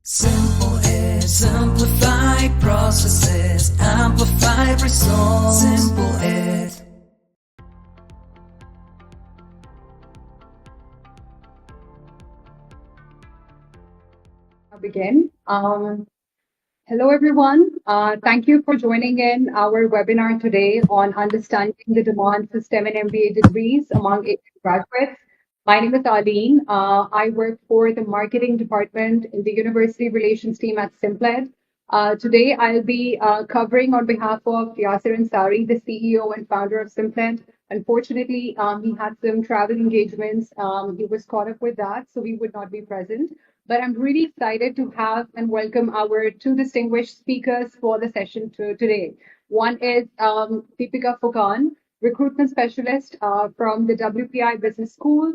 Simple is simplify processes, amplify results. Simple is. I'll begin. Hello, everyone. Thank you for joining in our webinar today on understanding the demand for STEM and MBA degrees among Indian graduates. My name is Aline. I work for the marketing department in the university relations team at Simplet. Today, I'll be covering on behalf of Yasir Ansari, the CEO and founder of Simplet. Unfortunately, he had some travel engagements. He was caught up with that, so he would not be present. But I'm really excited to have and welcome our two distinguished speakers for the session today. One is Deepika Phukan, recruitment specialist from the WPI Business School.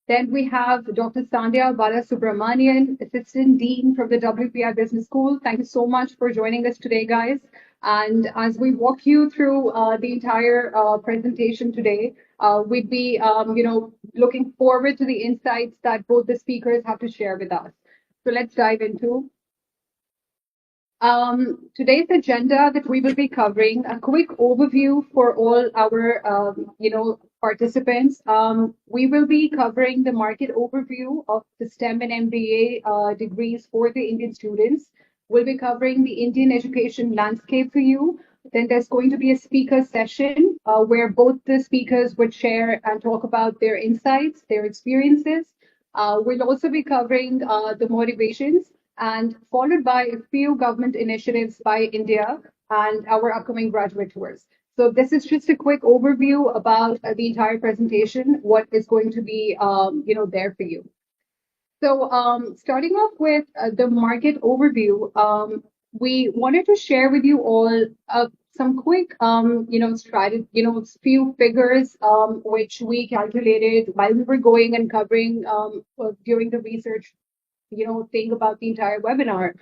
Then we have Dr. Sandhya Subramanian, Assistant Dean from the WPI Business School. Thank you so much for joining us today, guys. And as we walk you through the entire presentation today, we'd be, looking forward to the insights that both the speakers have to share with us. So let's dive into today's agenda that we will be covering. A quick overview for all our, participants. We will be covering the market overview of the STEM and MBA degrees for the Indian students. We'll be covering the Indian education landscape for you. Then there's going to be a speaker session where both the speakers would share and talk about their insights, their experiences. We'll also be covering the motivations and followed by a few government initiatives by India and our upcoming graduate tours. So this is just a quick overview about the entire presentation, what is going to be, there for you. So starting off with the market overview, we wanted to share with you all some quick, strategy, few figures which we calculated while we were going and covering during the research, thing about the entire webinar.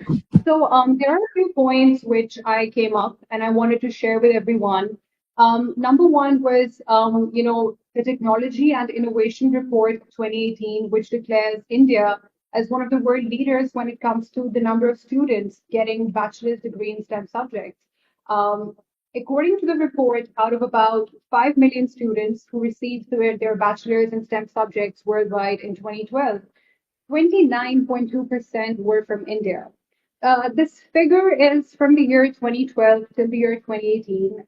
So there are a few points which I came up and I wanted to share with everyone. Number one was, the Technology and Innovation Report 2018, which declares India as one of the world leaders when it comes to the number of students getting bachelor's degree in STEM subjects. According to the report, out of about 5 million students who received their bachelor's in STEM subjects worldwide in 2012, 29.2% were from India. This figure is from the year 2012 till the year 2018.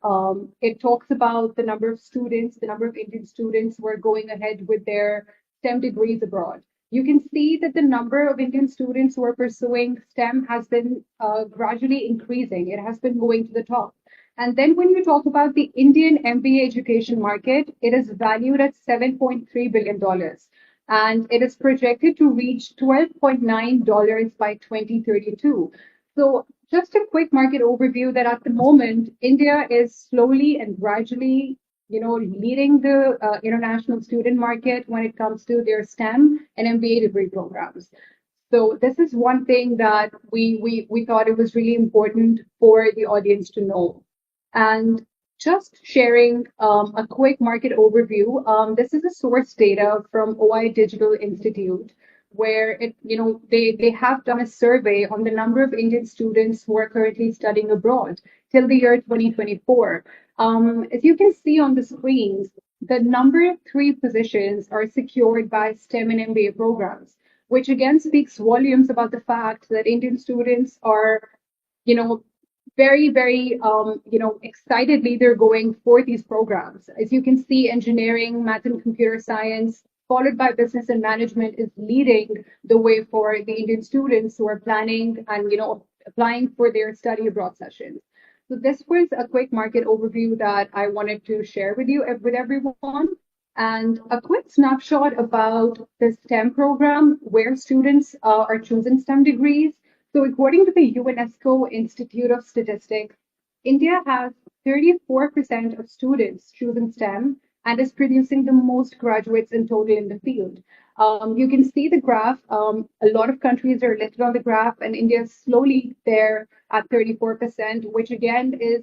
It talks about the number of students, the number of Indian students who are going ahead with their STEM degrees abroad. You can see that the number of Indian students who are pursuing STEM has been gradually increasing. It has been going to the top. And then when you talk about the Indian MBA education market, it is valued at $7.3 billion. And it is projected to reach $12.9 by 2032. So just a quick market overview that at the moment, India is slowly and gradually, leading the international student market when it comes to their STEM and MBA degree programs. So this is one thing that we thought it was really important for the audience to know. And just sharing a quick market overview. This is a source data from OI Digital Institute, where they have done a survey on the number of Indian students who are currently studying abroad till the year 2024. As you can see on the screens, the number 3 positions are secured by STEM and MBA programs, which again speaks volumes about the fact that Indian students are, very, very, excitedly they're going for these programs. As you can see, engineering, math and computer science, followed by business and management is leading the way for the Indian students who are planning and, applying for their study abroad sessions. So this was a quick market overview that I wanted to share with you, with everyone. And a quick snapshot about the STEM program, where students are choosing STEM degrees. So according to the UNESCO Institute of Statistics, India has 34% of students choosing STEM and is producing the most graduates in total in the field. You can see the graph. A lot of countries are listed on the graph, and India is slowly there at 34%, which again is,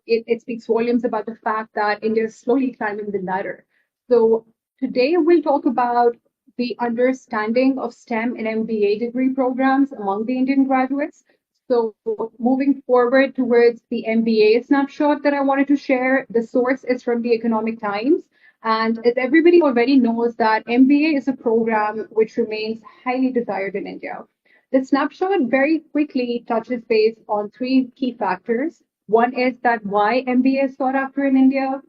it speaks volumes about the fact that India is slowly climbing the ladder. So today we'll talk about the understanding of STEM and MBA degree programs among the Indian graduates. So moving forward towards the MBA snapshot that I wanted to share, the source is from the Economic Times. And as everybody already knows that MBA is a program which remains highly desired in India. The snapshot very quickly touches base on three key factors. One is that why MBA is sought after in India.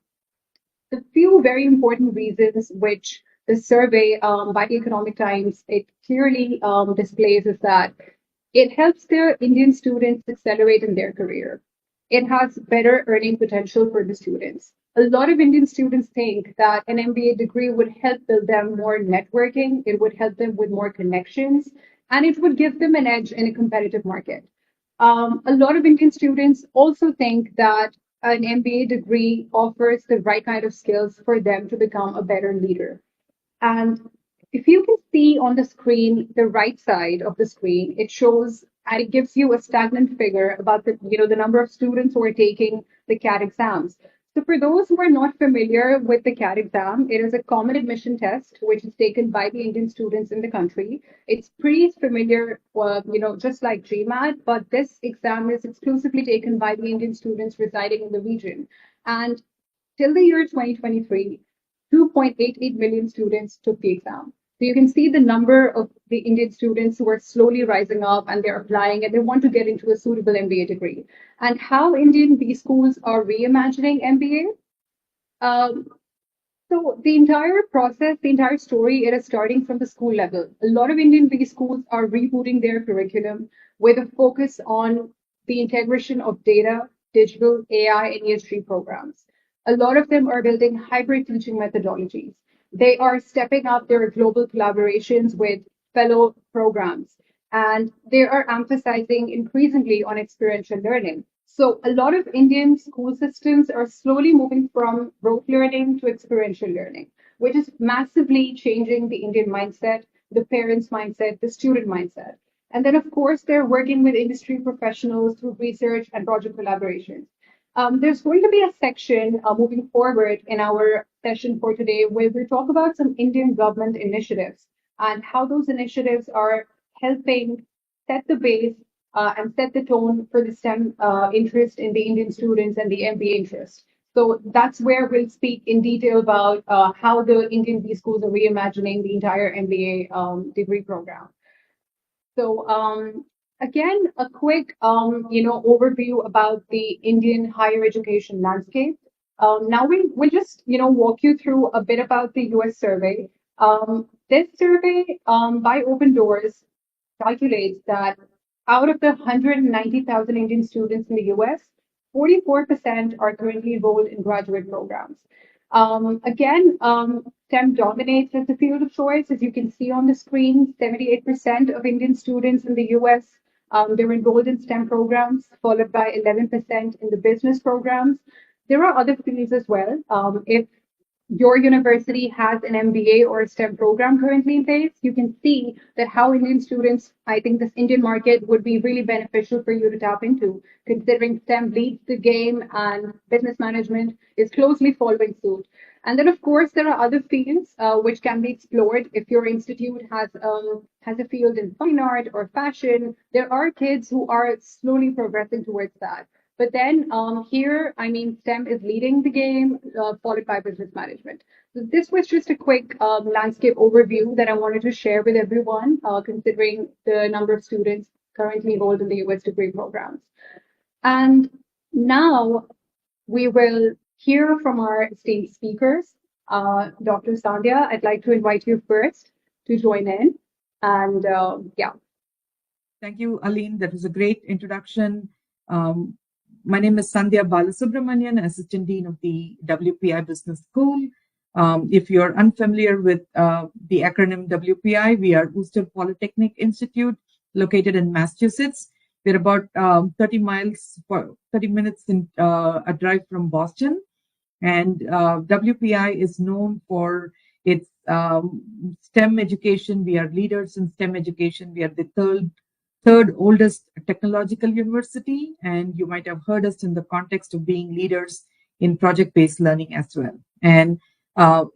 The few very important reasons which the survey by the Economic Times it clearly displays is that it helps the Indian students accelerate in their career. It has better earning potential for the students. A lot of Indian students think that an MBA degree would help build them more networking, it would help them with more connections, and it would give them an edge in a competitive market. A lot of Indian students also think that an MBA degree offers the right kind of skills for them to become a better leader. And if you can see on the screen, the right side of the screen, it shows and it gives you a stagnant figure about the number of students who are taking the CAT exams. So for those who are not familiar with the CAT exam, it is a common admission test which is taken by the Indian students in the country. It's pretty familiar, just like GMAT, but this exam is exclusively taken by the Indian students residing in the region. And till the year 2023, 2.88 million students took the exam. So you can see the number of the Indian students who are slowly rising up and they're applying and they want to get into a suitable MBA degree. And how Indian B schools are reimagining MBA. So the entire process, the entire story, it is starting from the school level. A lot of Indian B schools are rebooting their curriculum with a focus on the integration of data, digital, AI, and ESG programs. A lot of them are building hybrid teaching methodologies. They are stepping up their global collaborations with fellow programs, and they are emphasizing increasingly on experiential learning. So a lot of Indian school systems are slowly moving from rote learning to experiential learning, which is massively changing the Indian mindset, the parents' mindset, the student mindset. And then, of course, they're working with industry professionals through research and project collaborations. There's going to be a section moving forward in our session for today where we talk about some Indian government initiatives and how those initiatives are helping set the base and set the tone for the STEM interest in the Indian students and the MBA interest. So that's where we'll speak in detail about how the Indian B schools are reimagining the entire MBA degree program. So again, a quick overview about the Indian higher education landscape. Now we'll just walk you through a bit about the US survey. This survey by Open Doors calculates that out of the 190,000 Indian students in the US, 44% are currently enrolled in graduate programs. STEM dominates as the field of choice. As you can see on the screen, 78% of Indian students in the US, they're enrolled in STEM programs, followed by 11% in the business programs. There are other fields as well. If your university has an MBA or a STEM program currently in place, you can see that how Indian students, I think this Indian market would be really beneficial for you to tap into, considering STEM leads the game and business management is closely following suit. And then, of course, there are other fields which can be explored. If your institute has a field in fine art or fashion, there are kids who are slowly progressing towards that. But then here, I mean, STEM is leading the game, followed by business management. So this was just a quick landscape overview that I wanted to share with everyone, considering the number of students currently enrolled in the US degree programs. And now we will hear from our esteemed speakers. Dr. Sandhya, I'd like to invite you first to join in. And yeah. Thank you, Aline. That was a great introduction. My name is Sandhya Subramanian, Assistant Dean of the WPI Business School. If you're unfamiliar with the acronym WPI, we are Worcester Polytechnic Institute, located in Massachusetts. We're about 30 minutes in a drive from Boston. And WPI is known for its STEM education. We are leaders in STEM education. We are the third oldest technological university, and you might have heard us in the context of being leaders in project-based learning as well. And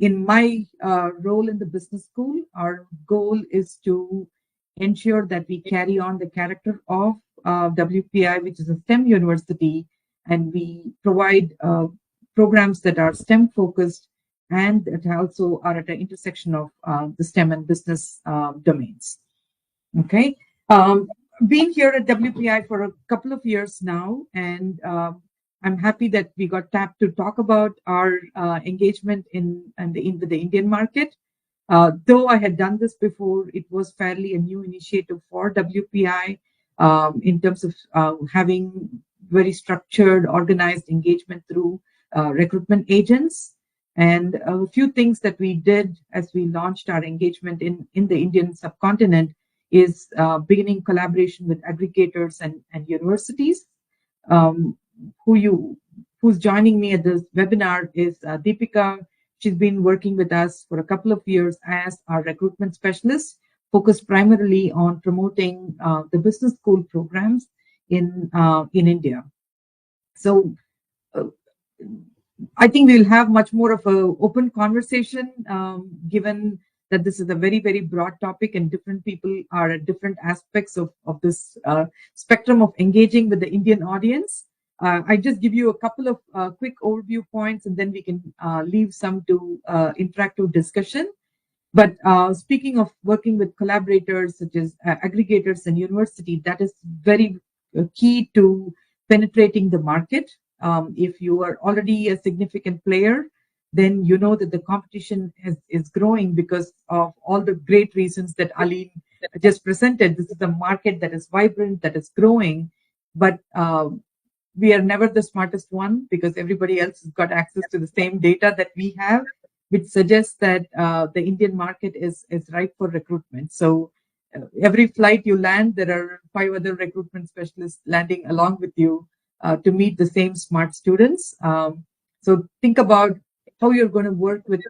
In my role in the business school, our goal is to ensure that we carry on the character of WPI, which is a STEM university, and we provide programs that are STEM focused and that also are at the intersection of the STEM and business domains. Okay. Um, been here at WPI for a couple of years now, and I'm happy that we got tapped to talk about our engagement with the Indian market. Though I had done this before, it was fairly a new initiative for WPI in terms of having very structured, organized engagement through recruitment agents. And a few things that we did as we launched our engagement in the Indian subcontinent is beginning collaboration with aggregators and universities. Um, who's joining me at this webinar is Deepika. She's been working with us for a couple of years as our recruitment specialist, focused primarily on promoting the business school programs in India. So uh, I think we'll have much more of an open conversation, given that this is a very, very broad topic and different people are at different aspects of this spectrum of engaging with the Indian audience. I just give you a couple of quick overview points and then we can leave some to interactive discussion. But speaking of working with collaborators such as aggregators and university, that is very key to penetrating the market. If you are already a significant player, then you know that the competition is growing because of all the great reasons that Aline just presented. This is a market that is vibrant, that is growing, but we are never the smartest one because everybody else has got access to the same data that we have, which suggests that the Indian market is ripe for recruitment. So every flight you land, there are 5 other recruitment specialists landing along with you to meet the same smart students. So think about how you're going to work with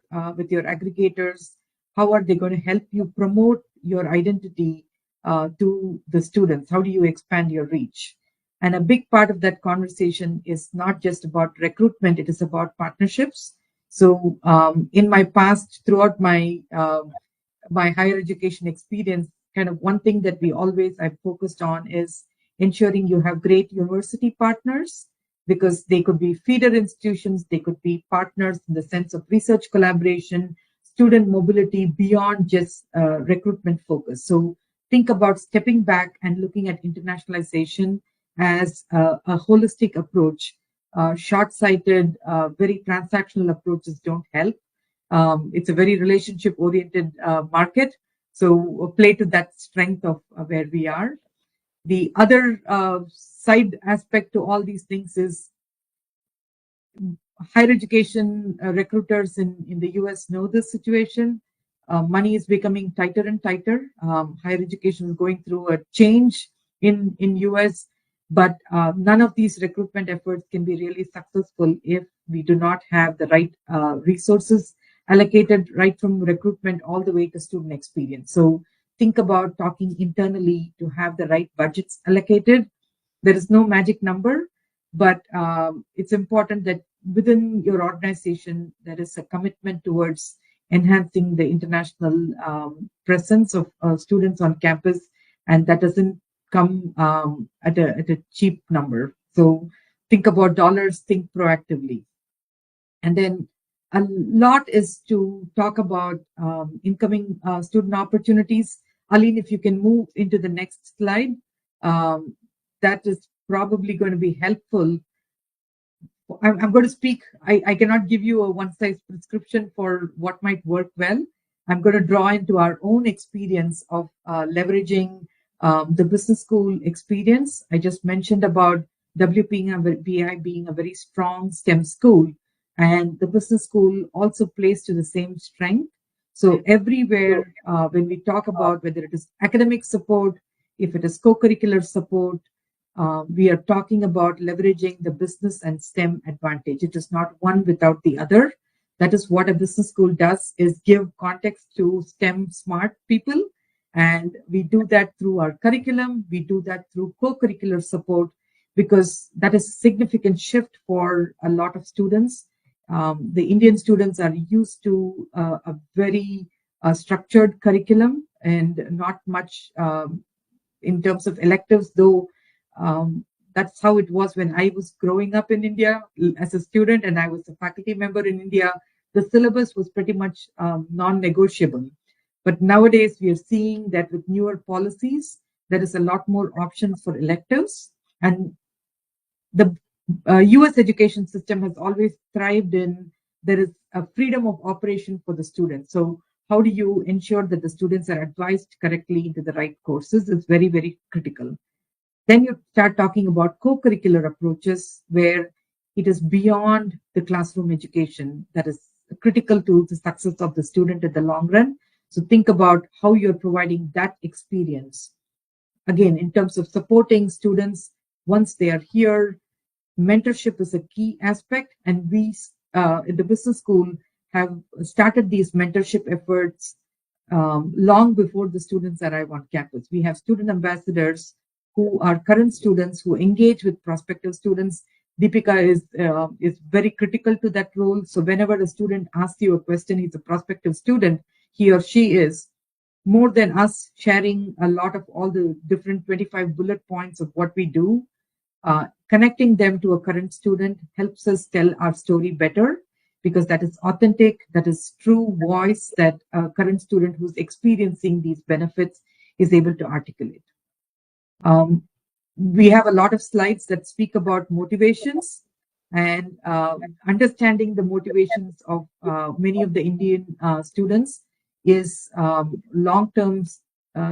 your aggregators. How are they going to help you promote your identity to the students? How do you expand your reach? And a big part of that conversation is not just about recruitment, it is about partnerships. So in my past, throughout my higher education experience, kind of one thing that I've focused on is ensuring you have great university partners, because they could be feeder institutions, they could be partners in the sense of research collaboration, student mobility beyond just recruitment focus. So think about stepping back and looking at internationalization as a holistic approach. Short-sighted, very transactional approaches don't help. It's a very relationship-oriented market, so play to that strength of where we are. The other side aspect to all these things is higher education recruiters in the US know this situation. Money is becoming tighter and tighter. Higher education is going through a change in US, but none of these recruitment efforts can be really successful if we do not have the right resources allocated right from recruitment all the way to student experience. So think about talking internally to have the right budgets allocated. There is no magic number, but it's important that within your organization, there is a commitment towards enhancing the international presence of students on campus, and that doesn't come at a cheap number. So think about dollars, think proactively. And then a lot is to talk about incoming student opportunities. Aline, if you can move into the next slide, that is probably going to be helpful. I'm going to speak. I cannot give you a one-size prescription for what might work well. I'm going to draw into our own experience of leveraging the business school experience. I just mentioned about WPI being a very strong STEM school, and the business school also plays to the same strength. So everywhere, when we talk about whether it is academic support, if it is co-curricular support, we are talking about leveraging the business and STEM advantage. It is not one without the other. That is what a business school does, is give context to STEM smart people. And we do that through our curriculum. We do that through co-curricular support, because that is a significant shift for a lot of students. The Indian students are used to a very structured curriculum and not much in terms of electives, though that's how it was when I was growing up in India as a student and I was a faculty member in India. The syllabus was pretty much non-negotiable. But nowadays, we are seeing that with newer policies, there is a lot more options for electives. And the US education system has always thrived in there is a freedom of operation for the students. So how do you ensure that the students are advised correctly into the right courses is very, very critical. Then you start talking about co-curricular approaches where it is beyond the classroom education that is critical to the success of the student in the long run. So think about how you're providing that experience. Again, in terms of supporting students once they are here, mentorship is a key aspect, and we in the business school have started these mentorship efforts long before the students arrive on campus. We have student ambassadors who are current students who engage with prospective students. Deepika is very critical to that role. So whenever a student asks you a question, he's a prospective student, he or she is, more than us sharing a lot of all the different 25 bullet points of what we do. Connecting them to a current student helps us tell our story better because that is authentic, that is true voice that a current student who's experiencing these benefits is able to articulate. We have a lot of slides that speak about motivations and understanding the motivations of many of the Indian students is long-term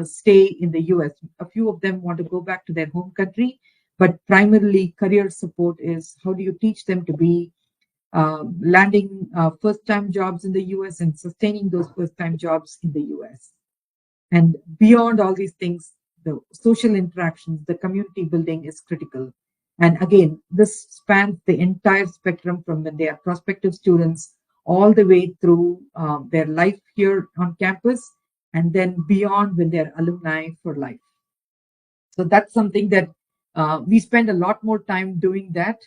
stay in the US. A few of them want to go back to their home country, but primarily career support is how do you teach them to be landing first-time jobs in the US and sustaining those first-time jobs in the US. And beyond all these things, the social interactions, the community building is critical. And again, this spans the entire spectrum from when they are prospective students all the way through their life here on campus and then beyond when they're alumni for life. So that's something that we spend a lot more time doing that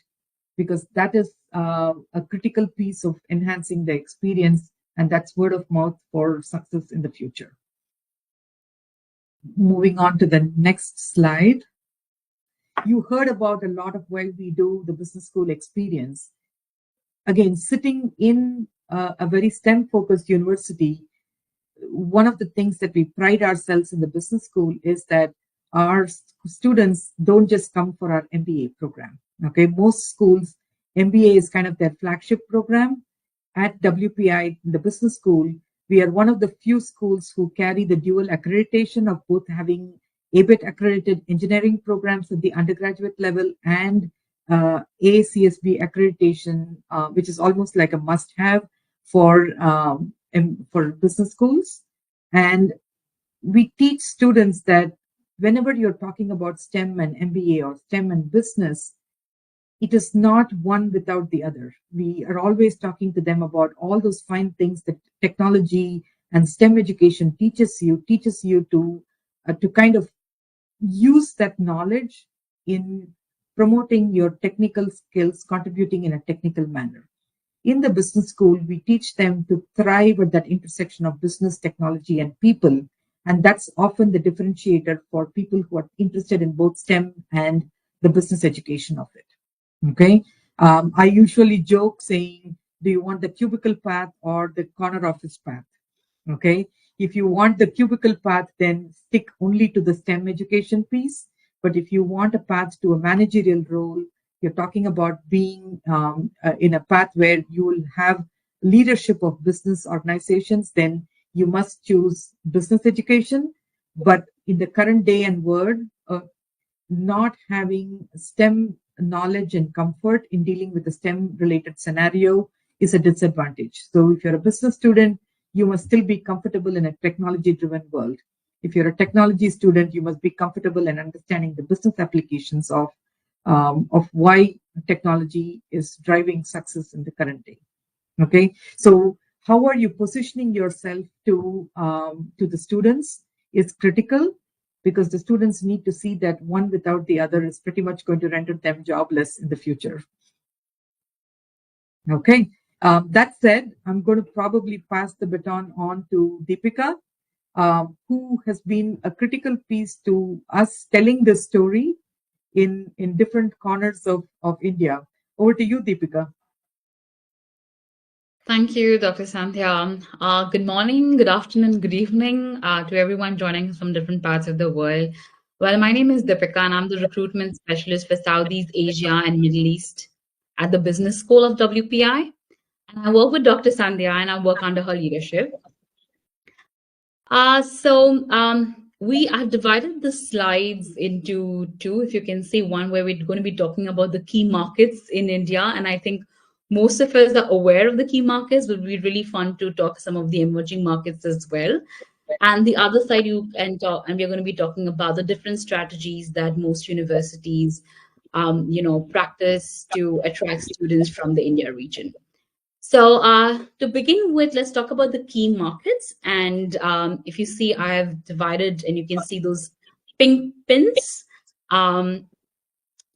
because that is a critical piece of enhancing the experience, and that's word of mouth for success in the future. Moving on to the next slide. You heard about a lot of where we do the business school experience. Again, sitting in a very STEM-focused university, one of the things that we pride ourselves in the business school is that our students don't just come for our MBA program. Okay, most schools, MBA is kind of their flagship program. At WPI, the business school, we are one of the few schools who carry the dual accreditation of both having ABET accredited engineering programs at the undergraduate level and ACSB accreditation, which is almost like a must-have for business schools. And we teach students that whenever you're talking about STEM and MBA or STEM and business, it is not one without the other. We are always talking to them about all those fine things that technology and STEM education teaches you to kind of use that knowledge in promoting your technical skills, contributing in a technical manner. In the business school, we teach them to thrive at that intersection of business, technology, and people. And that's often the differentiator for people who are interested in both STEM and the business education of it. Okay. I usually joke saying, do you want the cubicle path or the corner office path? Okay. If you want the cubicle path, then stick only to the STEM education piece. But if you want a path to a managerial role, you're talking about being in a path where you will have leadership of business organizations, then you must choose business education. But in the current day and world, not having STEM knowledge and comfort in dealing with the STEM related scenario is a disadvantage. So if you're a business student, you must still be comfortable in a technology driven world. If you're a technology student, you must be comfortable in understanding the business applications of why technology is driving success in the current day. Okay, so how are you positioning yourself to the students is critical, because the students need to see that one without the other is pretty much going to render them jobless in the future. Okay, That said, I'm going to probably pass the baton on to Deepika, who has been a critical piece to us telling this story in different corners of India. Over to you, Deepika. Thank you, Dr. Sandhya. Good morning, good afternoon, good evening to everyone joining us from different parts of the world. Well, my name is Deepika, and I'm the recruitment specialist for Southeast Asia and Middle East at the Business School of WPI. And I work with Dr. Sandhya, and I work under her leadership. We have divided the slides into two. If you can see one where we're going to be talking about the key markets in India, and I think most of us are aware of the key markets, but it'll be really fun to talk some of the emerging markets as well. And the other side, and we're going to be talking about the different strategies that most universities, practice to attract students from the India region. So to begin with, let's talk about the key markets. And if you see, I have divided, and you can see those pink pins. Um,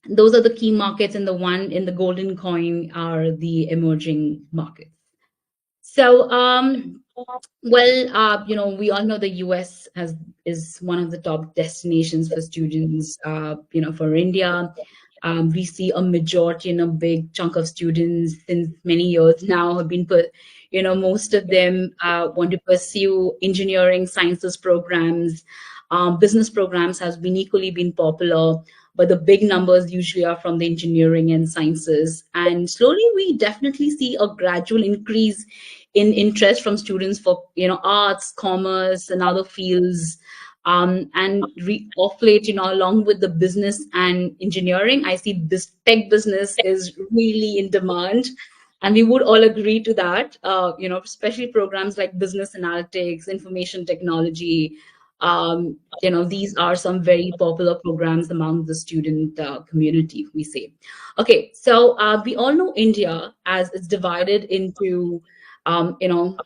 those are the key markets, and the one in the golden coin are the emerging markets. So, we all know the US is one of the top destinations for students, for India. We see a majority and a big chunk of students since many years now have been put, most of them want to pursue engineering sciences programs. Business programs has been equally been popular, but the big numbers usually are from the engineering and sciences. And slowly we definitely see a gradual increase in interest from students for arts, commerce, and other fields. Off late, along with the business and engineering, I see this tech business is really in demand, and we would all agree to that. Especially programs like business analytics, information technology. These are some very popular programs among the student community, we say. Okay, so we all know India as it's divided um, you know,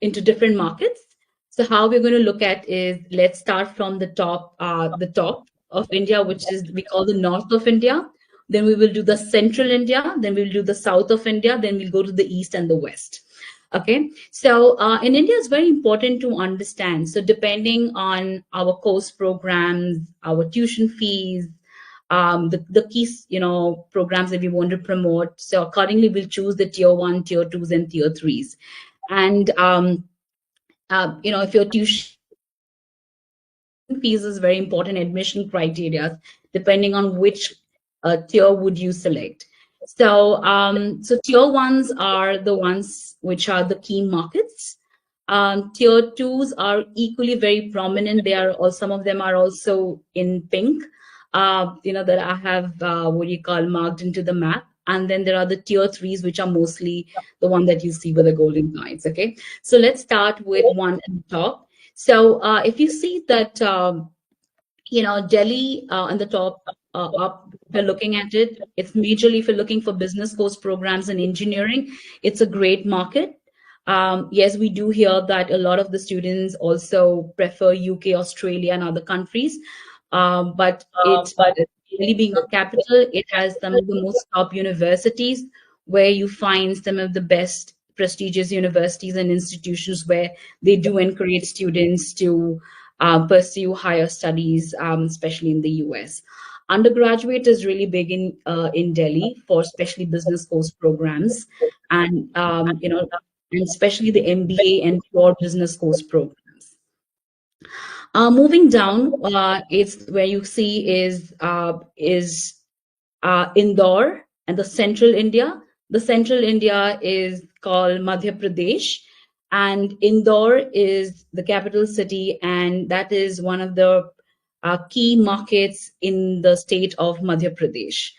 into different markets. So how we're going to look at is, let's start from the top of India, which is we call the north of India. Then we will do the central India. Then we'll do the south of India. Then we'll go to the east and the west. Okay, so in India, it's very important to understand. So depending on our course programs, our tuition fees, the key programs that we want to promote. So accordingly, we'll choose the tier 1, tier 2s, and tier 3s. And if your tuition fees is very important admission criteria, depending on which tier would you select. So tier 1s are the ones which are the key markets. Tier 2s are equally very prominent. Some of them are also in pink, that I have marked into the map. And then there are the tier 3s, which are mostly the one that you see with the golden lines. Okay, so let's start with one at the top. So if you see that, Delhi on the top up, if you're looking at it, it's majorly if you're looking for business course programs and engineering, it's a great market. Yes, we do hear that a lot of the students also prefer UK, Australia, and other countries. But Delhi being a capital, it has some of the most top universities where you find some of the best prestigious universities and institutions where they do encourage students to pursue higher studies, especially in the US. Undergraduate is really big in Delhi for especially business course programs, and and especially the MBA and pure business course programs. Moving down, it's where you see is Indore and the central India. The central India is called Madhya Pradesh, and Indore is the capital city, and that is one of the key markets in the state of Madhya Pradesh.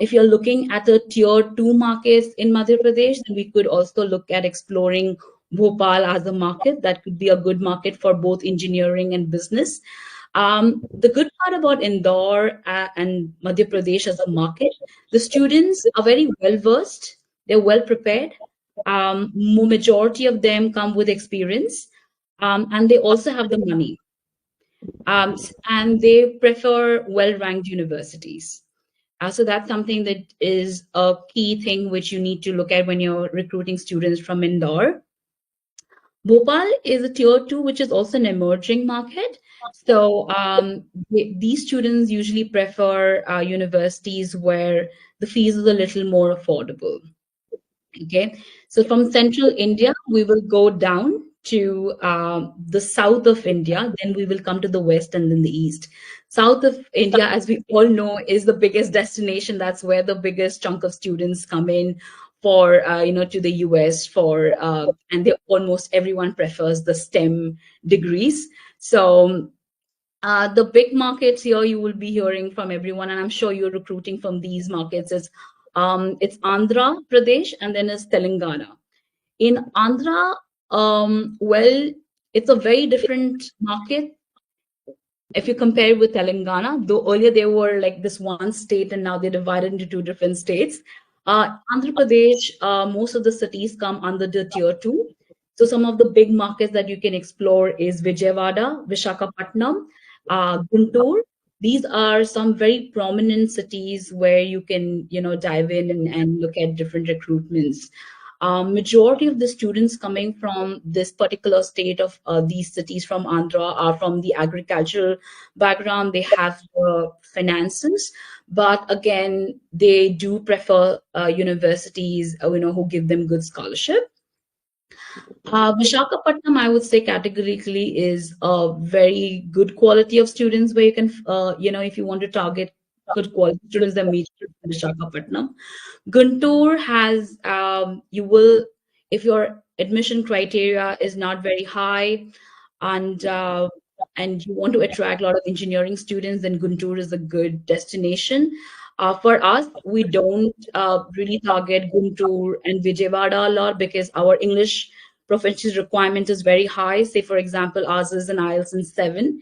If you're looking at the tier 2 markets in Madhya Pradesh, then we could also look at exploring Bhopal as a market. That could be a good market for both engineering and business. The good part about Indore and Madhya Pradesh as a market, the students are very well versed, they're well prepared. Majority of them come with experience, and they also have the money. And they prefer well-ranked universities. So that's something that is a key thing which you need to look at when you're recruiting students from Indore. Bhopal is a tier two, which is also an emerging market. So these students usually prefer universities where the fees is a little more affordable. Okay, so from central India, we will go down to the south of India, then we will come to the west and then the east. South of India, as we all know, is the biggest destination. That's where the biggest chunk of students come in for, to the US for, and they almost everyone prefers the STEM degrees. So the big markets here you will be hearing from everyone, and I'm sure you're recruiting from these markets. It's Andhra Pradesh and then it's Telangana. In Andhra, well, it's a very different market if you compare with Telangana, though earlier they were like this one state and now they're divided into two different states. Andhra Pradesh, most of the cities come under the tier two. So some of the big markets that you can explore is Vijayawada, Vishakhapatnam, Guntur. These are some very prominent cities where you can, dive in and look at different recruitments. Majority of the students coming from this particular state of these cities from Andhra are from the agricultural background. They have the finances, but again, they do prefer universities, who give them good scholarship. Vishakhapatnam, I would say categorically is a very good quality of students where you can, if you want to target good quality students, then meet Vishakhapatnam. Guntur has, you will, if your admission criteria is not very high and and you want to attract a lot of engineering students, then Guntur is a good destination. For us, we don't really target Guntur and Vijayawada a lot because our English proficiency requirement is very high. Say, for example, ours is an IELTS in 7.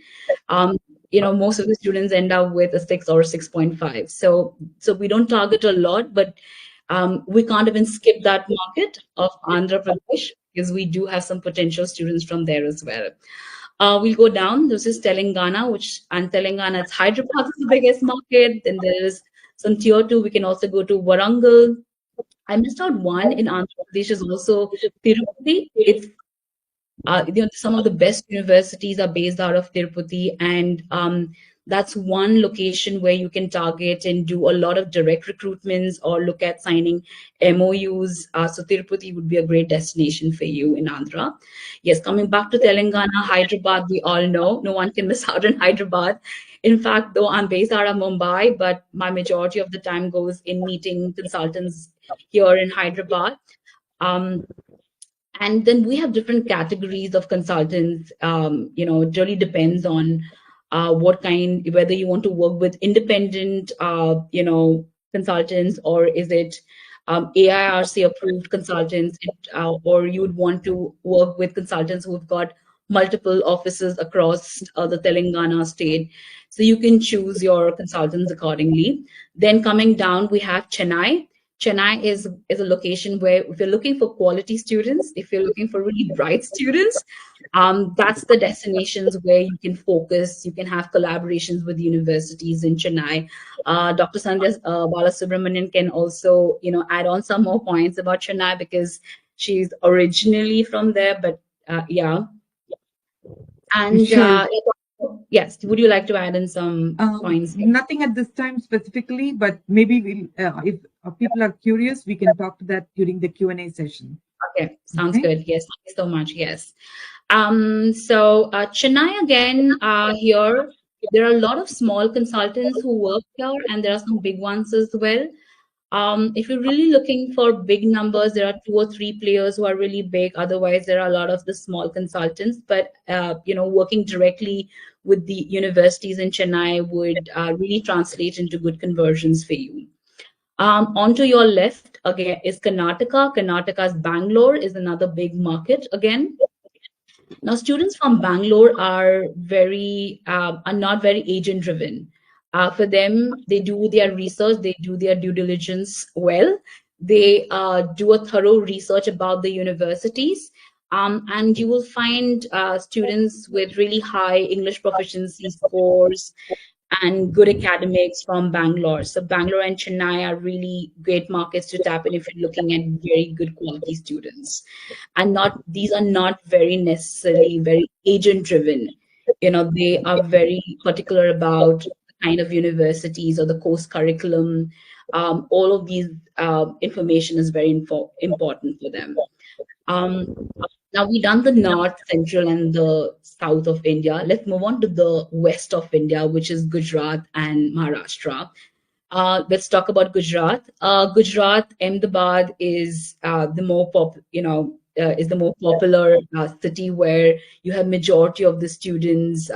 Um, most of the students end up with a 6 or 6.5. So we don't target a lot, but we can't even skip that market of Andhra Pradesh because we do have some potential students from there as well. We'll go down. This is Telangana, and Telangana, it's Hyderabad is the biggest market. Then there is some tier two. We can also go to Warangal. I missed out one in Andhra Pradesh is also Tirupati. It's some of the best universities are based out of Tirupati, and that's one location where you can target and do a lot of direct recruitments or look at signing MOUs. So Tirupati would be a great destination for you in Andhra. Yes, coming back to Telangana, Hyderabad, we all know no one can miss out on Hyderabad. In fact, though I'm based out of Mumbai, but my majority of the time goes in meeting consultants here in Hyderabad. And then we have different categories of consultants. It really depends on what kind, whether you want to work with independent, consultants, or is it AIRC approved consultants, or you would want to work with consultants who've got multiple offices across the Telangana state. So you can choose your consultants accordingly. Then coming down, we have Chennai. Chennai is a location where if you're looking for quality students, if you're looking for really bright students, that's the destinations where you can focus. You can have collaborations with universities in Chennai. Dr. Sandhya Balasubramanian can also, add on some more points about Chennai because she's originally from there. But yeah, and Sure. yes, would you like to add in some points? Nothing at this time specifically, but maybe if people are curious, we can talk to that during the Q&A session. Okay, sounds good. Yes, thank you so much. Yes. So Chennai again, here, there are a lot of small consultants who work here, and there are some big ones as well. If you're really looking for big numbers, there are 2 or 3 players who are really big. Otherwise, there are a lot of the small consultants. But working directly with the universities in Chennai would really translate into good conversions for you. Onto your left again is Karnataka. Karnataka's Bangalore is another big market again. Now, students from Bangalore are not very agent driven. For them, they do their research, they do their due diligence well. They do a thorough research about the universities, and you will find students with really high English proficiency scores and good academics from Bangalore. So Bangalore and Chennai are really great markets to tap in if you're looking at very good quality students. And not these are not very necessarily very agent driven. They are very particular about the kind of universities or the course curriculum. All of these information is very important for them. Um, Now we've done the north, central, and the south of India. Let's move on to the west of India, which is Gujarat and Maharashtra. Let's talk about Gujarat. Gujarat, Ahmedabad is the more is the more popular city where you have majority of the students,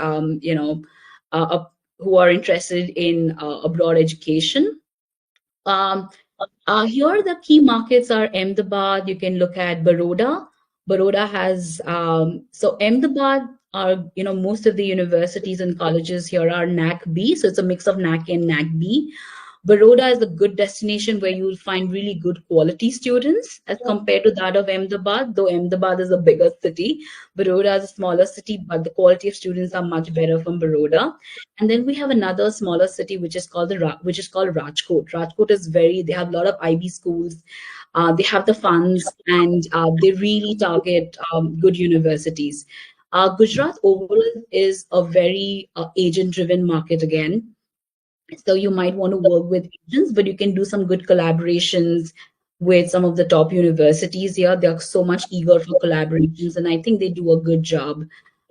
who are interested in abroad education. Um, Here, the key markets are Ahmedabad. You can look at Baroda. Baroda has so Ahmedabad are most of the universities and colleges here are NAC B, so it's a mix of NAC and NAC B. Baroda is a good destination where you will find really good quality students as compared to that of Ahmedabad, though Ahmedabad is a bigger city. Baroda is a smaller city, but the quality of students are much better from Baroda. And then we have another smaller city which is called Rajkot. Rajkot is they have a lot of IB schools. They have the funds and they really target good universities. Gujarat overall is a very agent-driven market again. So you might want to work with agents, but you can do some good collaborations with some of the top universities here. They're so much eager for collaborations, and I think they do a good job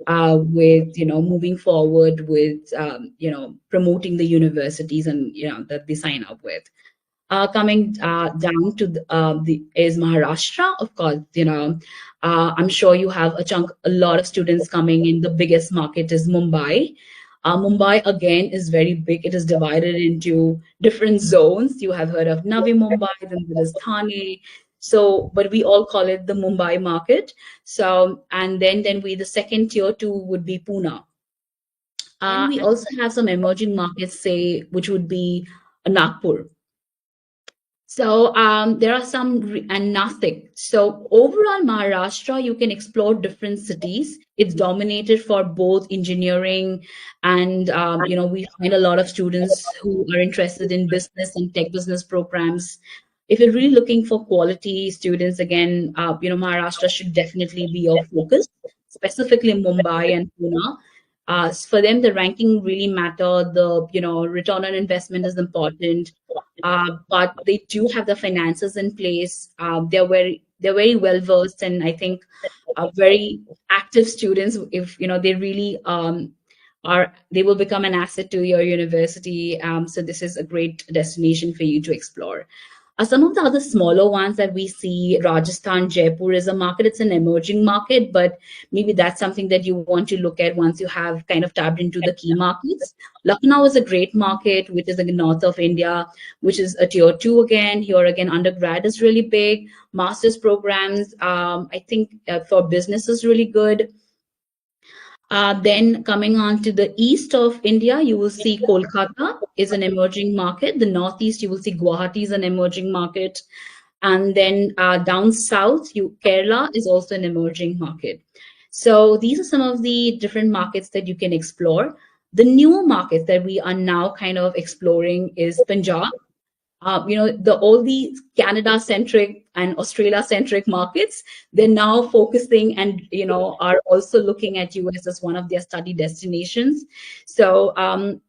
with moving forward with promoting the universities and that they sign up with. Coming down to the is Maharashtra, of course. I'm sure you have a lot of students coming in. The biggest market is Mumbai. Mumbai again is very big. It is divided into different zones. You have heard of Navi Mumbai, then there is Thane. So, but we all call it the Mumbai market. So, and then the second tier two would be Pune. We also have some emerging markets, say, which would be Nagpur. So there are some, and Nasik. So overall, Maharashtra, you can explore different cities. It's dominated for both engineering and, we find a lot of students who are interested in business and tech business programs. If you're really looking for quality students, again, Maharashtra should definitely be your focus, specifically Mumbai and Pune. For them, the ranking really matter. The return on investment is important, but they do have the finances in place. They're very well versed, and I think very active students. If they really they will become an asset to your university. So this is a great destination for you to explore. Some of the other smaller ones that we see, Rajasthan, Jaipur is a market. It's an emerging market, but maybe that's something that you want to look at once you have kind of tapped into the key markets. Lucknow is a great market, which is in the north of India, which is a tier two again. Here again, undergrad is really big. Master's programs, I think for business is really good. Then coming on to the east of India, you will see Kolkata is an emerging market. The northeast, you will see Guwahati is an emerging market. And then down south, Kerala is also an emerging market. So these are some of the different markets that you can explore. The newer markets that we are now kind of exploring is Punjab. All these Canada-centric and Australia-centric markets, they're now focusing and, are also looking at US as one of their study destinations. So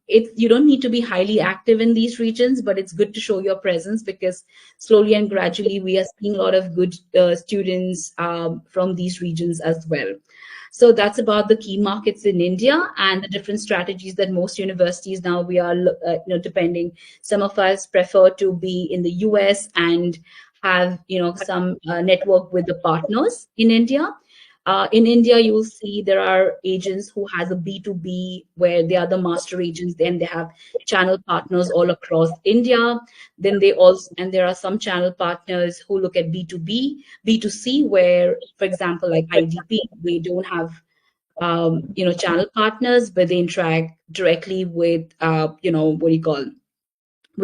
you don't need to be highly active in these regions, but it's good to show your presence because slowly and gradually we are seeing a lot of good students from these regions as well. So that's about the key markets in India and the different strategies that most universities now we are, depending. Some of us prefer to be in the US and have, some network with the partners in India. In India, you will see there are agents who has a B2B where they are the master agents. Then they have channel partners all across India. Then there are some channel partners who look at B2B, B2C, where, for example, like IDP, they don't have, channel partners, but they interact directly with, with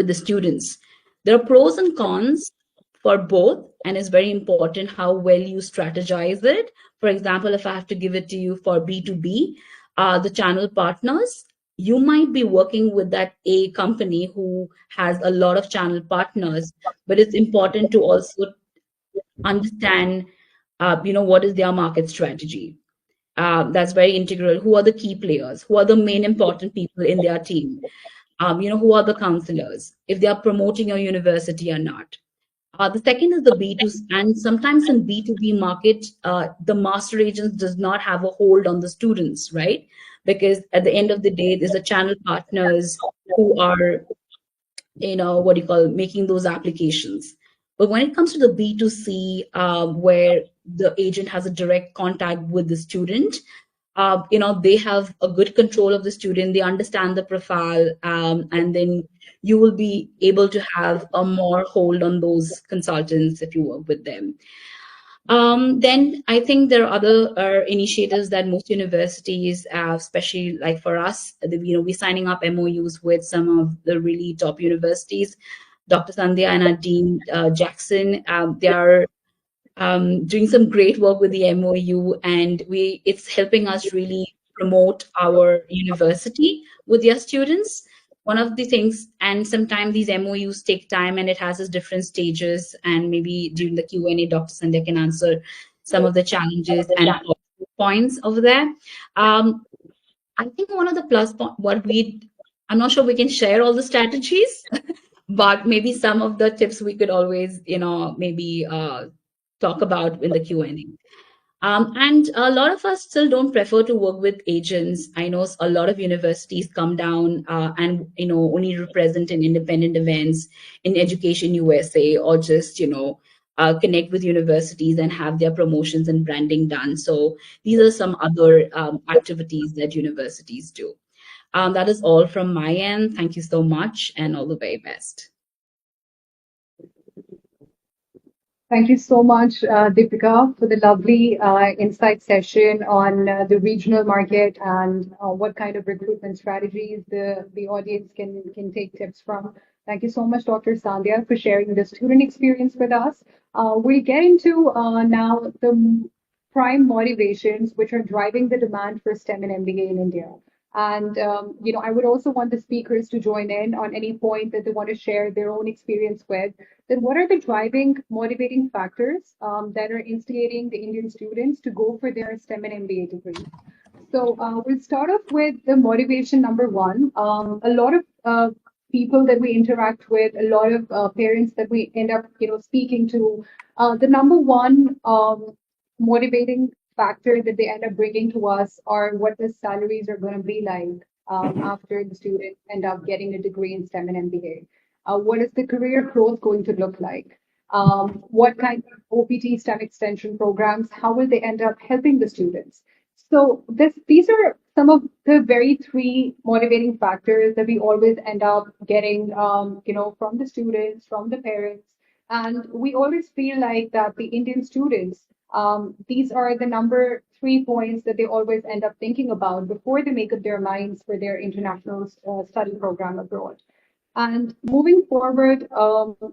the students. There are pros and cons for both, and it's very important how well you strategize it. For example, if I have to give it to you for B2B, the channel partners, you might be working with that A company who has a lot of channel partners, but it's important to also understand, what is their market strategy. That's very integral. Who are the key players? Who are the main important people in their team? Who are the counselors? If they are promoting your university or not. The second is the B2C, and sometimes in B2B market, the master agents does not have a hold on the students, right? Because at the end of the day, there's a channel partners who are, what do you call, making those applications. But when it comes to the B2C, where the agent has a direct contact with the student, they have a good control of the student, they understand the profile, and then you will be able to have a more hold on those consultants if you work with them. Then I think there are other initiatives that most universities, especially like for us, we're signing up MOUs with some of the really top universities. Dr. Sandhya and our dean, Jackson, they are doing some great work with the MOU, and it's helping us really promote our university with their students. One of the things, and sometimes these MOUs take time and it has its different stages, and maybe during the Q&A, Dr. Sandhya can answer some of the challenges and points over there. I think one of the plus point, I'm not sure we can share all the strategies, but maybe some of the tips we could always, maybe talk about in the Q&A. And a lot of us still don't prefer to work with agents. I know a lot of universities come down and only represent in independent events in Education USA, or just connect with universities and have their promotions and branding done. So these are some other activities that universities do. That is all from my end. Thank you so much, and all the very best. Thank you so much, Deepika, for the lovely insight session on the regional market and what kind of recruitment strategies the audience can take tips from. Thank you so much, Dr. Sandhya, for sharing the student experience with us. We'll get into now the prime motivations which are driving the demand for STEM and MBA in India. And I would also want the speakers to join in on any point that they want to share their own experience with. Then what are the driving, motivating factors that are instigating the Indian students to go for their STEM and MBA degree? So we'll start off with the motivation number one. A lot of people that we interact with, a lot of parents that we end up, speaking to, the number one motivating factor that they end up bringing to us are what the salaries are going to be like after the student end up getting a degree in STEM and MBA. What is the career growth going to look like? What kind of OPT STEM extension programs? How will they end up helping the students? So these are some of the very three motivating factors that we always end up getting, from the students, from the parents, and we always feel like that the Indian students, these are the number three points that they always end up thinking about before they make up their minds for their international study program abroad. And moving forward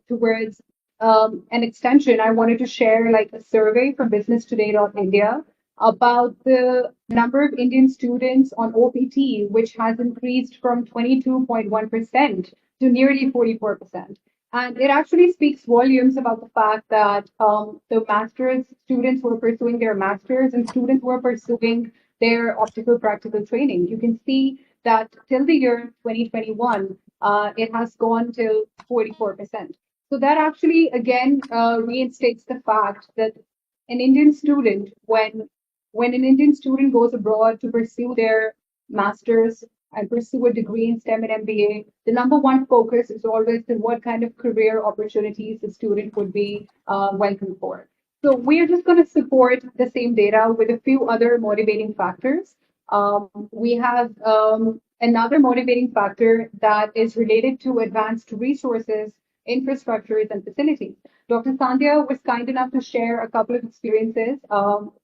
towards an extension, I wanted to share like a survey from businesstoday.india about the number of Indian students on OPT, which has increased from 22.1% to nearly 44%. And it actually speaks volumes about the fact that the master's students who are pursuing their master's and students who are pursuing their optical practical training. You can see that till the year 2021, it has gone till 44%. So that actually, again, reinstates the fact that an Indian student, when an Indian student goes abroad to pursue their master's and pursue a degree in STEM and MBA, the number one focus is always in what kind of career opportunities the student would be welcome for. So we are just going to support the same data with a few other motivating factors. We have another motivating factor that is related to advanced resources, infrastructures, and facilities. Dr. Sandhya was kind enough to share a couple of experiences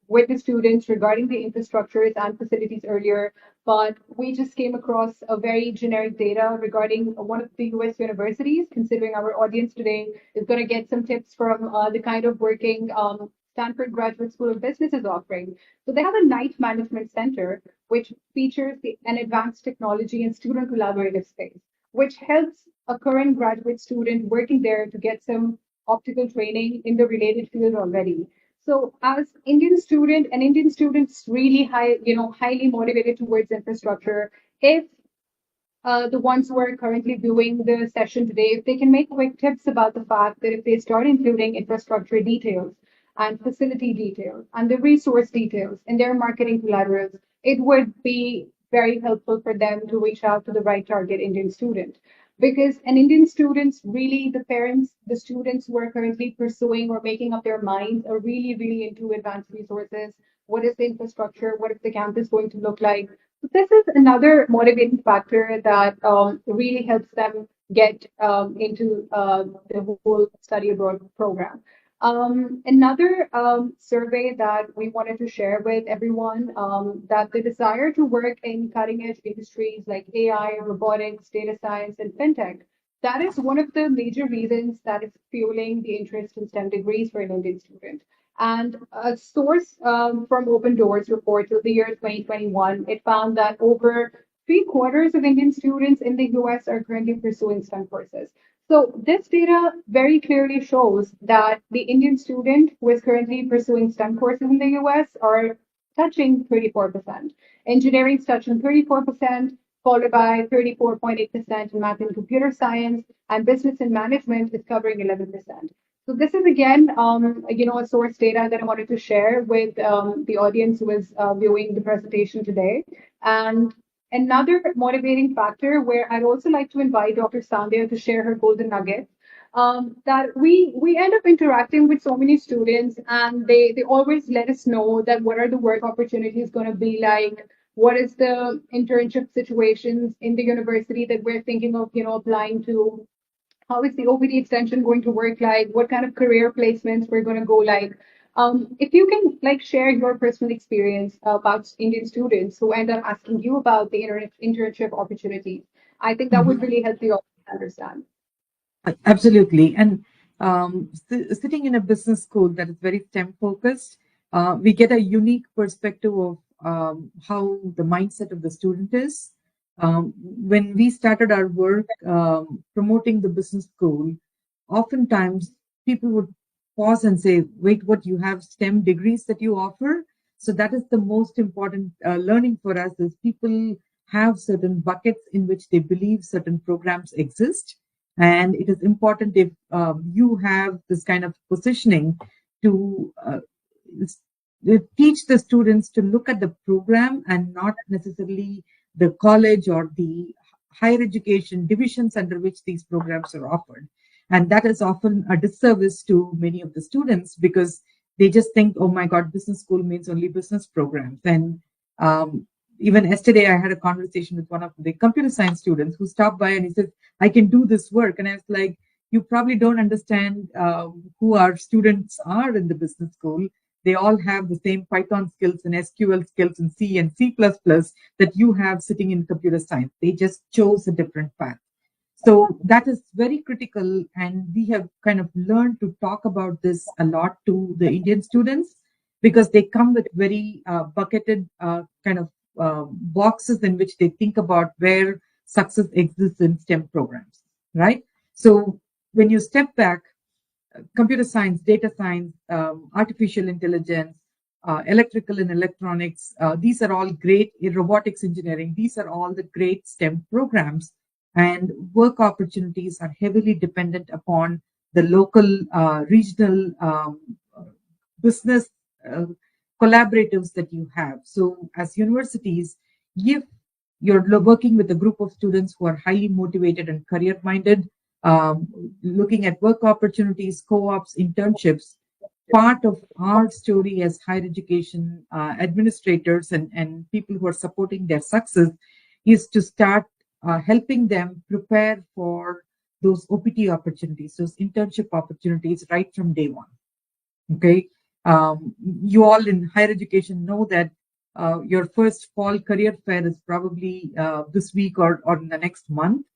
with the students regarding the infrastructures and facilities earlier, but we just came across a very generic data regarding one of the US universities, considering our audience today is going to get some tips from the kind of working Stanford Graduate School of Business is offering. So they have a night management center, which features an advanced technology and student collaborative space, which helps a current graduate student working there to get some optical training in the related field already. So as Indian student, an Indian student's really highly motivated towards infrastructure. If the ones who are currently viewing the session today, if they can make quick tips about the fact that if they start including infrastructure details and facility details and the resource details in their marketing collaterals, it would be very helpful for them to reach out to the right target Indian student. Because an Indian students, really the parents, the students who are currently pursuing or making up their minds are really, really into advanced resources. What is the infrastructure? What is the campus going to look like? This is another motivating factor that really helps them get into the whole study abroad program. Another survey that we wanted to share with everyone, that the desire to work in cutting edge industries like AI, robotics, data science, and fintech, that is one of the major reasons that is fueling the interest in STEM degrees for an Indian student. And a source from Open Doors report till the year 2021, it found that over three-quarters of Indian students in the US are currently pursuing STEM courses. So this data very clearly shows that the Indian student who is currently pursuing STEM courses in the US are touching 34%. Engineering's touching 34%, followed by 34.8% in math and computer science, and business and management is covering 11%. So this is again, a source data that I wanted to share with the audience who is viewing the presentation today. And another motivating factor where I'd also like to invite Dr. Sandhya to share her golden nugget, that we end up interacting with so many students, and they always let us know that what are the work opportunities going to be like, what is the internship situations in the university that we're thinking of, applying to, how is the OPD extension going to work like, what kind of career placements we're going to go like. If you can share your personal experience about Indian students who end up asking you about the internship opportunities, I think that would Mhm. really help the audience understand. Absolutely. And sitting in a business school that is very STEM focused, we get a unique perspective of how the mindset of the student is. When we started our work promoting the business school, oftentimes people would pause and say, wait, what, you have STEM degrees that you offer? So that is the most important learning for us is people have certain buckets in which they believe certain programs exist. And it is important if you have this kind of positioning to teach the students to look at the program and not necessarily the college or the higher education divisions under which these programs are offered. And that is often a disservice to many of the students because they just think, oh my God, business school means only business programs. And even yesterday, I had a conversation with one of the computer science students who stopped by and he said, I can do this work. And I was like, you probably don't understand who our students are in the business school. They all have the same Python skills and SQL skills and C and C++ that you have sitting in computer science. They just chose a different path. So that is very critical. And we have kind of learned to talk about this a lot to the Indian students because they come with very bucketed kind of boxes in which they think about where success exists in STEM programs, right? So when you step back, computer science, data science, artificial intelligence, electrical and electronics, these are all great, robotics engineering, these are all the great STEM programs. And work opportunities are heavily dependent upon the local, regional business uh, collaboratives that you have. So, as universities, if you're working with a group of students who are highly motivated and career minded, um, looking at work opportunities, co ops, internships, part of our story as higher education administrators and people who are supporting their success is to start helping them prepare for those OPT opportunities, those internship opportunities right from day one. Okay. You all in higher education know that your first fall career fair is probably this week or in the next month.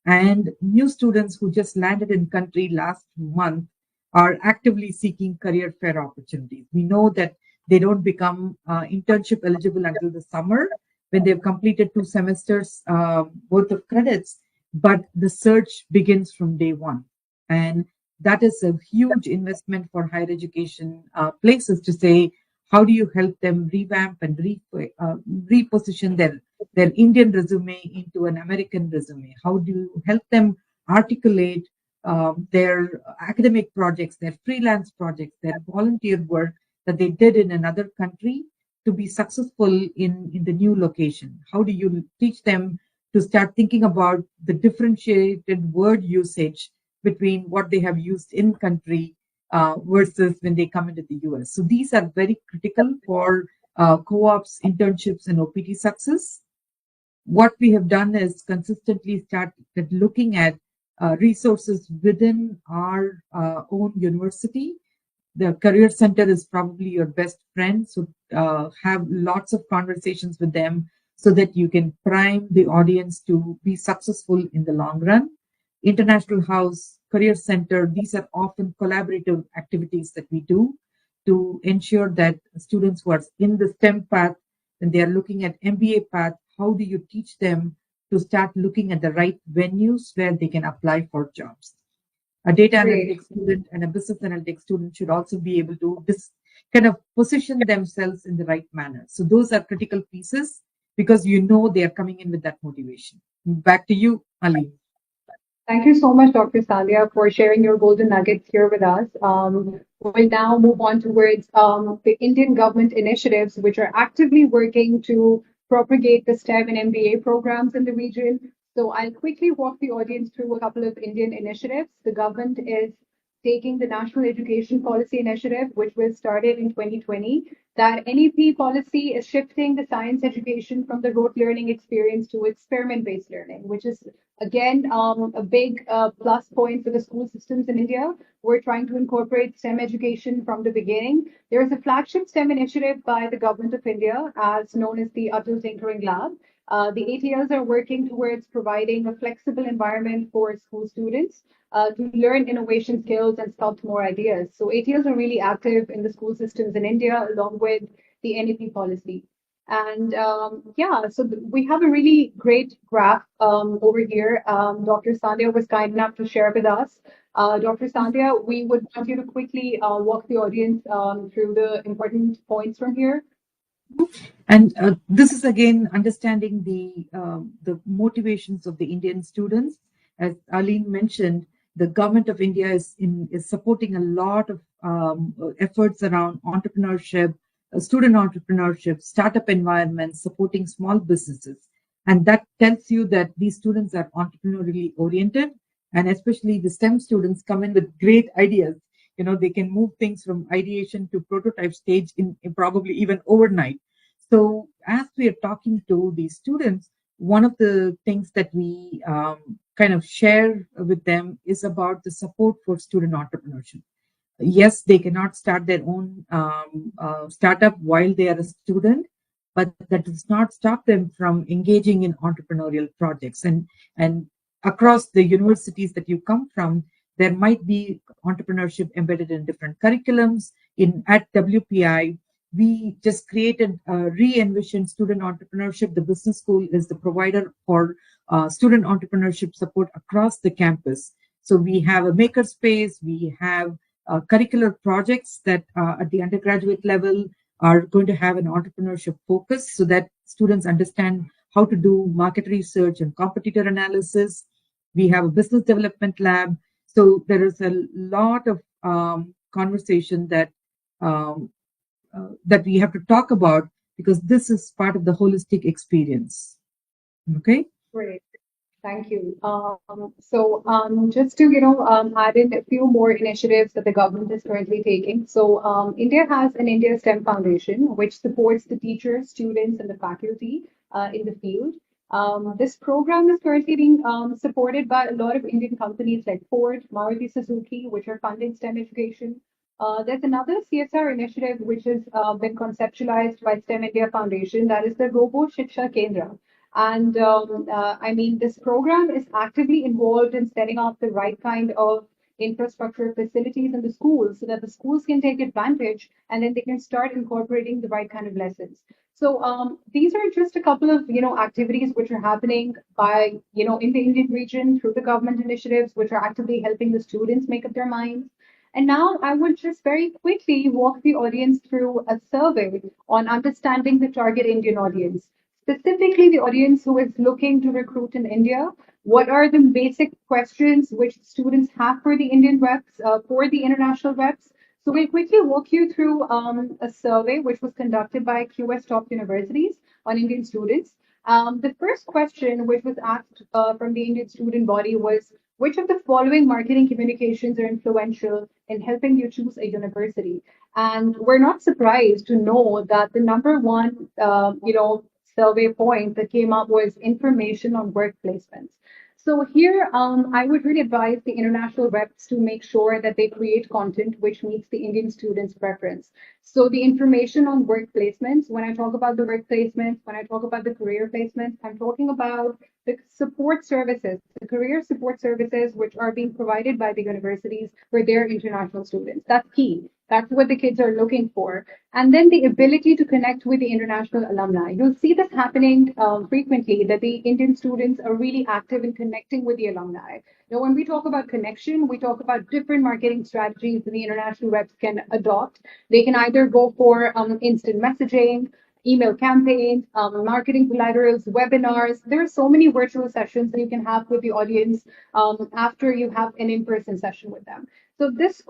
And new students who just landed in country last month are actively seeking career fair opportunities. We know that they don't become internship eligible until the summer when they've completed 2 semesters worth of credits, but the search begins from day one. And that is a huge investment for higher education places to say, how do you help them revamp and reposition their Indian resume into an American resume? How do you help them articulate their academic projects, their freelance projects, their volunteer work that they did in another country to be successful in the new location? How do you teach them to start thinking about the differentiated word usage between what they have used in country versus when they come into the US? So these are very critical for co-ops, internships, and OPT success. What we have done is consistently started looking at resources within our own university. The career center is probably your best friend, so have lots of conversations with them so that you can prime the audience to be successful in the long run. International House, Career Center, these are often collaborative activities that we do to ensure that students who are in the STEM path, when they are looking at MBA path, how do you teach them to start looking at the right venues where they can apply for jobs? A data Great. analytics student and a business analytics student should also be able to kind of position themselves in the right manner. So those are critical pieces because you know they are coming in with that motivation. Back to you, Ali. Thank you so much, Dr. Sandhya, for sharing your golden nuggets here with us. We'll now move on towards the Indian government initiatives, which are actively working to propagate the STEM and MBA programs in the region. So I'll quickly walk the audience through a couple of Indian initiatives. The government is taking the National Education Policy Initiative, which was started in 2020. That NEP policy is shifting the science education from the rote learning experience to experiment-based learning, which is again a big plus point for the school systems in India. We're trying to incorporate STEM education from the beginning. There is a flagship STEM initiative by the Government of India, as known as the Atal Tinkering Lab. The ATLs are working towards providing a flexible environment for school students to learn innovation skills and sculpt more ideas. So ATLs are really active in the school systems in India, along with the NEP policy. And yeah, so we have a really great graph over here. Dr. Sandhya was kind enough to share with us. Dr. Sandhya, we would want you to quickly walk the audience through the important points from here. And this is again understanding the motivations of the Indian students. As Aline mentioned, the government of India is supporting a lot of efforts around entrepreneurship, student entrepreneurship, startup environments, supporting small businesses, and that tells you that these students are entrepreneurially oriented, and especially the STEM students come in with great ideas. You know, they can move things from ideation to prototype stage in probably even overnight. So as we are talking to these students, one of the things that we kind of share with them is about the support for student entrepreneurship. Yes, they cannot start their own startup while they are a student, but that does not stop them from engaging in entrepreneurial projects. And across the universities that you come from, there might be entrepreneurship embedded in different curriculums. In at WPI, we just created re-envision student entrepreneurship. The business school is the provider for student entrepreneurship support across the campus. So we have a makerspace, we have curricular projects that at the undergraduate level are going to have an entrepreneurship focus so that students understand how to do market research and competitor analysis. We have a business development lab. So there is a lot of conversation that we have to talk about because this is part of the holistic experience. Okay. Great. Thank you. Just to add in a few more initiatives that the government is currently taking. So India has an India STEM Foundation, which supports the teachers, students, and the faculty in the field. This program is currently being supported by a lot of Indian companies like Ford, Maruti Suzuki, which are funding STEM education. There's another CSR initiative which has been conceptualized by STEM India Foundation, that is the Robo Shiksha Kendra. And I mean, this program is actively involved in setting up the right kind of infrastructure, facilities in the schools so that the schools can take advantage and then they can start incorporating the right kind of lessons. So these are just a couple of activities which are happening by in the Indian region through the government initiatives which are actively helping the students make up their minds. And now I would just very quickly walk the audience through a survey on understanding the target Indian audience, specifically the audience who is looking to recruit in India. What are the basic questions which students have for the Indian reps, for the international reps? So we'll quickly walk you through a survey which was conducted by QS top universities on Indian students. The first question which was asked from the Indian student body was, which of the following marketing communications are influential in helping you choose a university? And we're not surprised to know that the number one, survey point that came up was information on work placements. So here, I would really advise the international reps to make sure that they create content which meets the Indian students' preference. So the information on work placements, when I talk about the work placements, when I talk about the career placements, I'm talking about the support services, the career support services which are being provided by the universities for their international students. That's key. That's what the kids are looking for. And then the ability to connect with the international alumni. You'll see this happening frequently, that the Indian students are really active in connecting with the alumni. Now, when we talk about connection, we talk about different marketing strategies that the international reps can adopt. They can either go for instant messaging, email campaigns, marketing collaterals, webinars. There are so many virtual sessions that you can have with the audience after you have an in-person session with them. So this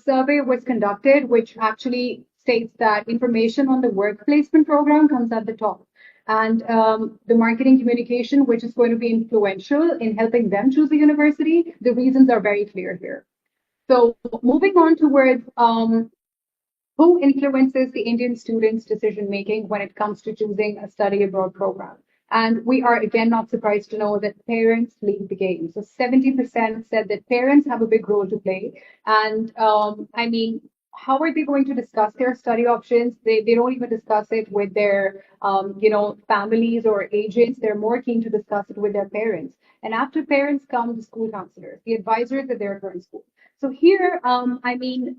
survey was conducted, which actually states that information on the work placement program comes at the top. And the marketing communication, which is going to be influential in helping them choose the university, the reasons are very clear here. So moving on towards who influences the Indian students' decision making when it comes to choosing a study abroad program. And we are again not surprised to know that parents lead the game. So 70% said that parents have a big role to play. And I mean, how are they going to discuss their study options? They don't even discuss it with their families or agents. They're more keen to discuss it with their parents. And after parents come the school counselors, the advisors at their current school. So here, I mean,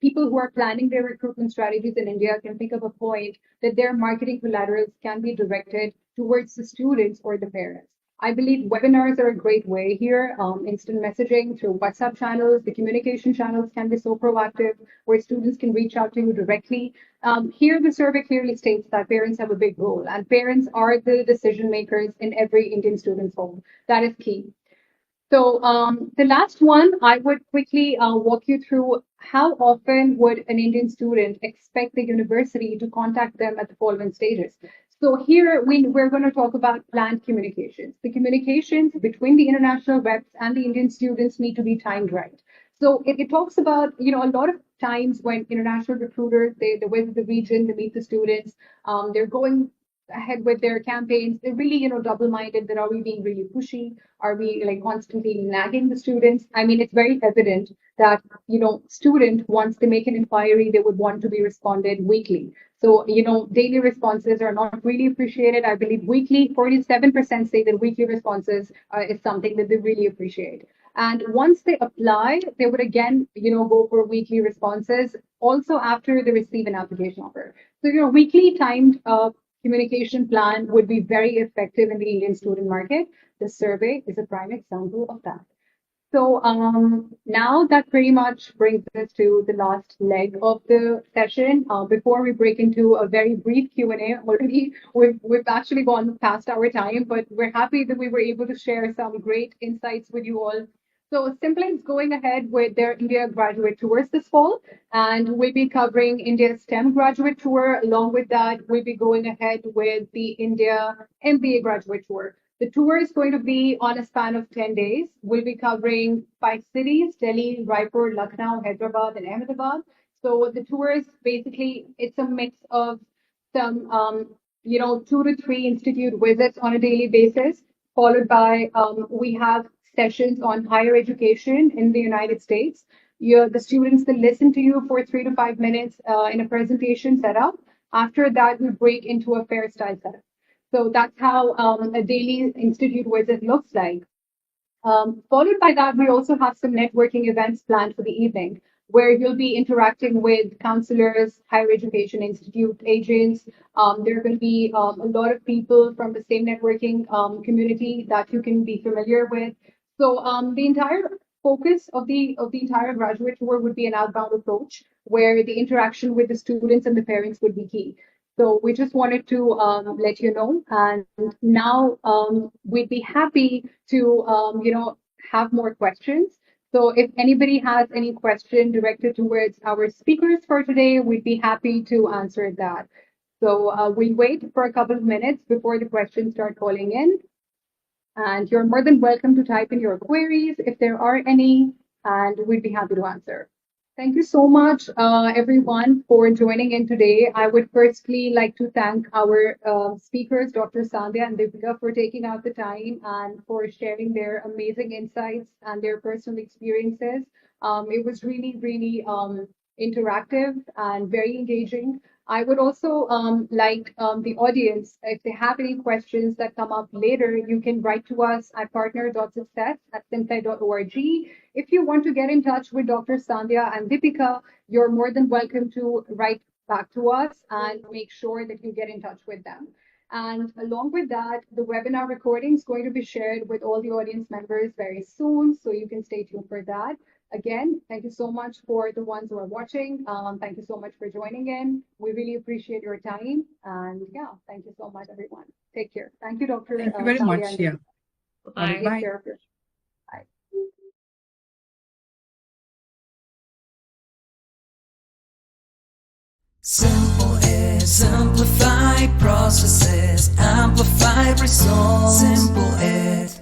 people who are planning their recruitment strategies in India can think of a point that their marketing collaterals can be directed towards the students or the parents. I believe webinars are a great way here. Instant messaging through WhatsApp channels, the communication channels can be so proactive where students can reach out to you directly. Here, the survey clearly states that parents have a big role and parents are the decision makers in every Indian student's home. That is key. So the last one, I would quickly walk you through how often would an Indian student expect the university to contact them at the following stages. So here we're going to talk about planned communications. The communications between the international reps and the Indian students need to be timed right. So it talks about, a lot of times when international recruiters, they visit the region, they meet the students, they're going ahead with their campaigns. They're really, double-minded that are we being really pushy? Are we like constantly nagging the students? I mean, it's very evident that, student, once they make an inquiry, they would want to be responded weekly. So, daily responses are not really appreciated. I believe weekly, 47% say that weekly responses is something that they really appreciate. And once they apply, they would again, go for weekly responses also after they receive an application offer. So, weekly timed communication plan would be very effective in the Indian student market. The survey is a prime example of that. So now that pretty much brings us to the last leg of the session. Before we break into a very brief Q&A, already we've actually gone past our time, but we're happy that we were able to share some great insights with you all. So Simply is going ahead with their India graduate tours this fall, and we'll be covering India's STEM graduate tour. Along with that, we'll be going ahead with the India MBA graduate tour. The tour is going to be on a span of 10 days. We'll be covering 5 cities, Delhi, Raipur, Lucknow, Hyderabad, and Ahmedabad. So the tour is basically, it's a mix of some, 2 to 3 institute visits on a daily basis, followed by, we have sessions on higher education in the United States. The students will listen to you for 3 to 5 minutes in a presentation setup. After that, we break into a fair style setup. So that's how a daily institute visit looks like. Followed by that, we also have some networking events planned for the evening, where you'll be interacting with counselors, higher education institute agents. There are going to be a lot of people from the same networking community that you can be familiar with. So the entire focus of the entire graduate tour would be an outbound approach, where the interaction with the students and the parents would be key. So we just wanted to let you know, and now we'd be happy to have more questions. So if anybody has any question directed towards our speakers for today, we'd be happy to answer that. So we'll wait for a couple of minutes before the questions start calling in. And you're more than welcome to type in your queries if there are any, and we'd be happy to answer. Thank you so much, everyone, for joining in today. I would firstly like to thank our speakers, Dr. Sandhya and Deepika, for taking out the time and for sharing their amazing insights and their personal experiences. It was really, really interactive and very engaging. I would also like the audience, if they have any questions that come up later, you can write to us at partner.success@simplify.org. If you want to get in touch with Dr. Sandhya and Deepika, you're more than welcome to write back to us and make sure that you get in touch with them. And along with that, the webinar recording is going to be shared with all the audience members very soon, so you can stay tuned for that. Again, thank you so much for the ones who are watching. Thank you so much for joining in. We really appreciate your time. And yeah, thank you so much, everyone. Take care. Thank you, Dr. Thank you very Sandhya much. and Yeah. Deepika. Bye. Take Bye. care of yourself. Bye. Simple Ed, simplify processes, amplify results. Simple Ed.